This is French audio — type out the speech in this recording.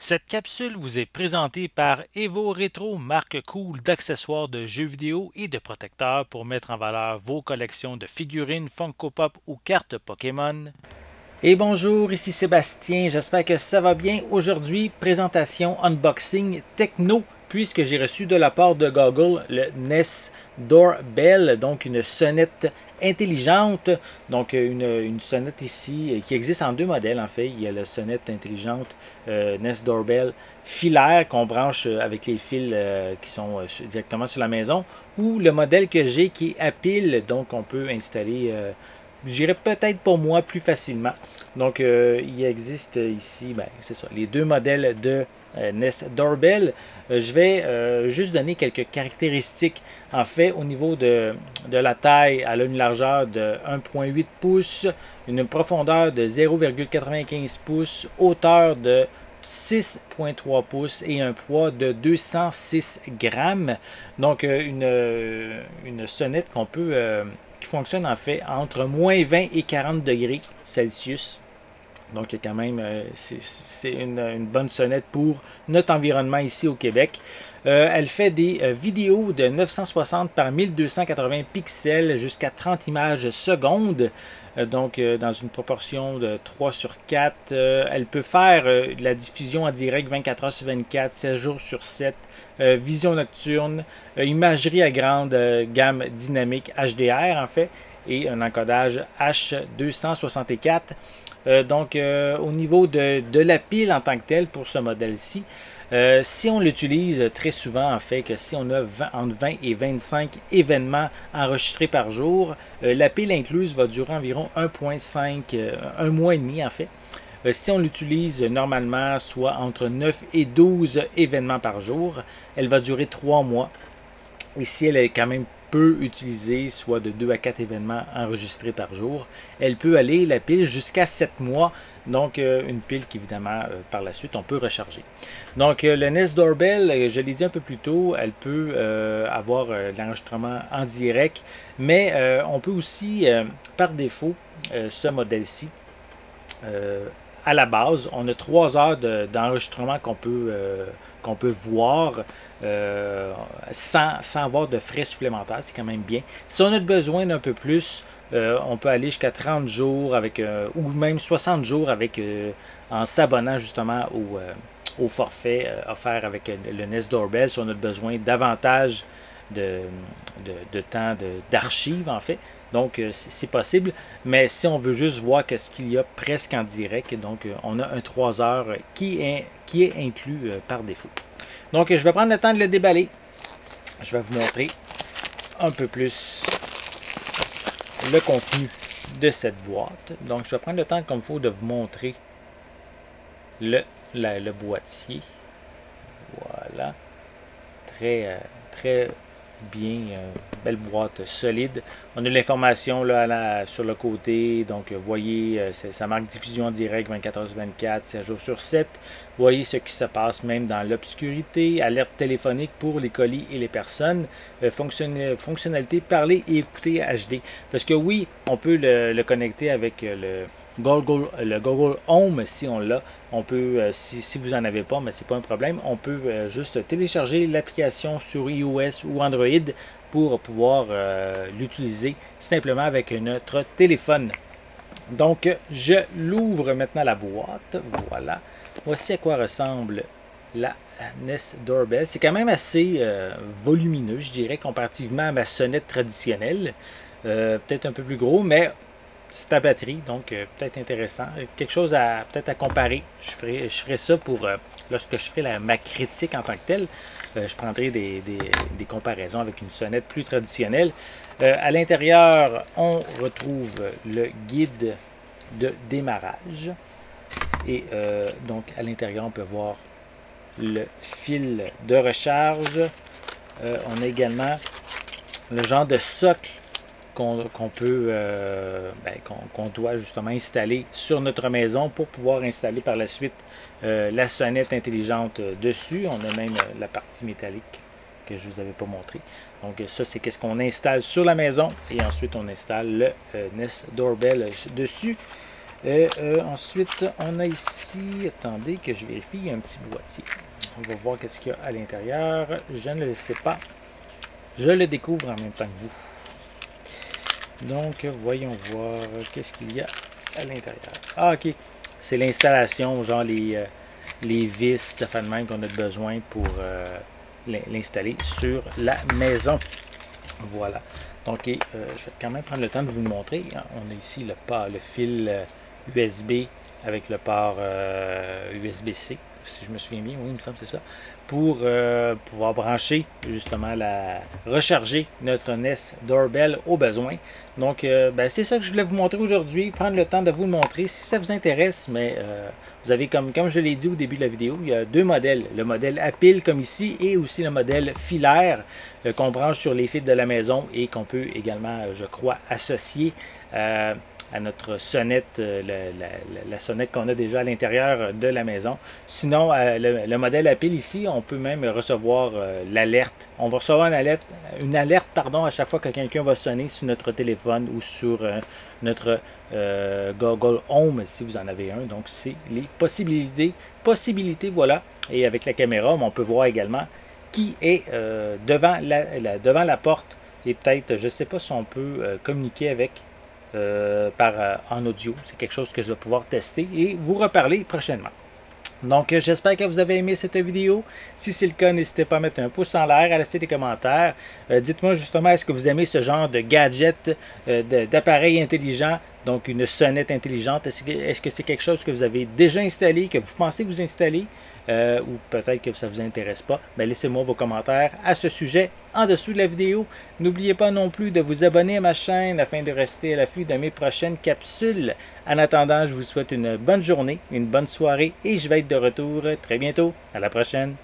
Cette capsule vous est présentée par Evo Retro, marque cool d'accessoires de jeux vidéo et de protecteurs pour mettre en valeur vos collections de figurines Funko Pop ou cartes Pokémon. Et bonjour, ici Sébastien, j'espère que ça va bien. Aujourd'hui, présentation unboxing techno, puisque j'ai reçu de la part de Google le Nest Doorbell, donc une sonnette intelligente. Donc une sonnette ici qui existe en deux modèles en fait. Il y a la sonnette intelligente Nest Doorbell filaire qu'on branche avec les fils qui sont directement sur la maison, ou le modèle que j'ai qui est à pile, donc on peut installer j'irais peut-être pour moi plus facilement. Donc, il existe ici, ben, c'est ça, les deux modèles de Nest Doorbell. Je vais juste donner quelques caractéristiques. En fait, au niveau de la taille, elle a une largeur de 1,8 pouces, une profondeur de 0,95 pouces, hauteur de 6,3 pouces et un poids de 206 grammes. Donc, une sonnette qu'on peut qui fonctionne en fait entre moins 20 et 40 degrés Celsius. Donc, quand même, c'est une bonne sonnette pour notre environnement ici au Québec. Elle fait des vidéos de 960 par 1280 pixels jusqu'à 30 images secondes. Donc, dans une proportion de 3 sur 4. Elle peut faire de la diffusion en direct 24 heures sur 24, 7 jours sur 7. Vision nocturne, imagerie à grande gamme dynamique HDR en fait, et un encodage H264. Donc, au niveau de la pile en tant que telle pour ce modèle-ci, si on l'utilise très souvent, en fait, que si on a entre 20 et 25 événements enregistrés par jour, la pile incluse va durer environ 1,5, un mois et demi en fait. Si on l'utilise normalement, soit entre 9 et 12 événements par jour, elle va durer 3 mois. Ici, elle est quand même peu utilisée, soit de 2 à 4 événements enregistrés par jour. Elle peut aller, la pile, jusqu'à 7 mois. Donc, une pile qu'évidemment, par la suite, on peut recharger. Donc, le Nest Doorbell, je l'ai dit un peu plus tôt, elle peut avoir l'enregistrement en direct, mais on peut aussi, par défaut, ce modèle-ci, à la base, on a 3 heures d'enregistrement qu'on peut voir sans avoir de frais supplémentaires. C'est quand même bien. Si on a besoin d'un peu plus, on peut aller jusqu'à 30 jours avec, ou même 60 jours avec, en s'abonnant justement au forfait offert avec le Nest Doorbell si on a besoin davantage de temps d'archives en fait. Donc c'est possible, mais si on veut juste voir qu'est-ce qu'il y a presque en direct, donc on a un 3 heures qui est inclus par défaut. Donc je vais prendre le temps de le déballer. Je vais vous montrer un peu plus le contenu de cette boîte. Donc je vais prendre le temps comme il faut de vous montrer le boîtier. Voilà. Très bien, belle boîte solide. On a l'information là, sur le côté, donc vous voyez, ça marque diffusion en direct 24 h sur 24, 7 jours sur 7. Vous voyez ce qui se passe même dans l'obscurité, alerte téléphonique pour les colis et les personnes, fonctionnalité parler et écouter HD. Parce que oui, on peut le connecter avec le Google Home si on l'a. On peut, si vous n'en avez pas, mais c'est pas un problème, on peut juste télécharger l'application sur iOS ou Android pour pouvoir l'utiliser simplement avec notre téléphone. Donc, je l'ouvre maintenant la boîte. Voilà. Voici à quoi ressemble la Nest Doorbell. C'est quand même assez volumineux, je dirais, comparativement à ma sonnette traditionnelle. Peut-être un peu plus gros, mais c'est à batterie, donc peut-être intéressant. Quelque chose à peut-être à comparer. Je ferai ça pour lorsque je ferai ma critique en tant que telle. Je prendrai des comparaisons avec une sonnette plus traditionnelle. À l'intérieur, on retrouve le guide de démarrage. Et donc à l'intérieur, on peut voir le fil de recharge. On a également le genre de socle qu'on peut qu'on doit justement installer sur notre maison pour pouvoir installer par la suite la sonnette intelligente dessus. On a même la partie métallique que je ne vous avais pas montré. Donc ça, c'est qu'est-ce qu'on installe sur la maison et ensuite on installe le Nest Doorbell dessus. Ensuite, on a ici, attendez que je vérifie, un petit boîtier. On va voir qu'est-ce qu'il y a à l'intérieur. Je ne le sais pas. Je le découvre en même temps que vous. Donc, voyons voir qu'est-ce qu'il y a à l'intérieur. Ah, ok. C'est l'installation, genre les vis, ça fait de même qu'on a besoin pour l'installer sur la maison. Voilà. Donc, je vais quand même prendre le temps de vous le montrer. On a ici le fil USB avec le port USB-C, si je me souviens bien. Oui, il me semble que c'est ça. Pour pouvoir brancher, justement, recharger notre Nest Doorbell au besoin. Donc, c'est ça que je voulais vous montrer aujourd'hui. Prendre le temps de vous le montrer. Si ça vous intéresse, mais vous avez, comme je l'ai dit au début de la vidéo, il y a deux modèles. Le modèle à pile, comme ici, et aussi le modèle filaire qu'on branche sur les fils de la maison et qu'on peut également, je crois, associer à notre sonnette, la sonnette qu'on a déjà à l'intérieur de la maison. Sinon, le modèle à pile ici, on peut même recevoir l'alerte. On va recevoir une alerte à chaque fois que quelqu'un va sonner sur notre téléphone ou sur notre Google Home, si vous en avez un. Donc, c'est les possibilités, voilà. Et avec la caméra, on peut voir également qui est devant la porte. Et peut-être, je ne sais pas si on peut communiquer avec en audio. C'est quelque chose que je vais pouvoir tester et vous reparler prochainement. Donc, j'espère que vous avez aimé cette vidéo. Si c'est le cas, n'hésitez pas à mettre un pouce en l'air, à laisser des commentaires. Dites-moi justement, est-ce que vous aimez ce genre de gadget, d'appareil intelligent, donc une sonnette intelligente? Est-ce que c'est quelque chose que vous avez déjà installé, que vous pensez vous installer? Ou peut-être que ça ne vous intéresse pas, laissez-moi vos commentaires à ce sujet en dessous de la vidéo. N'oubliez pas non plus de vous abonner à ma chaîne afin de rester à l'affût de mes prochaines capsules. En attendant, je vous souhaite une bonne journée, une bonne soirée et je vais être de retour très bientôt. À la prochaine!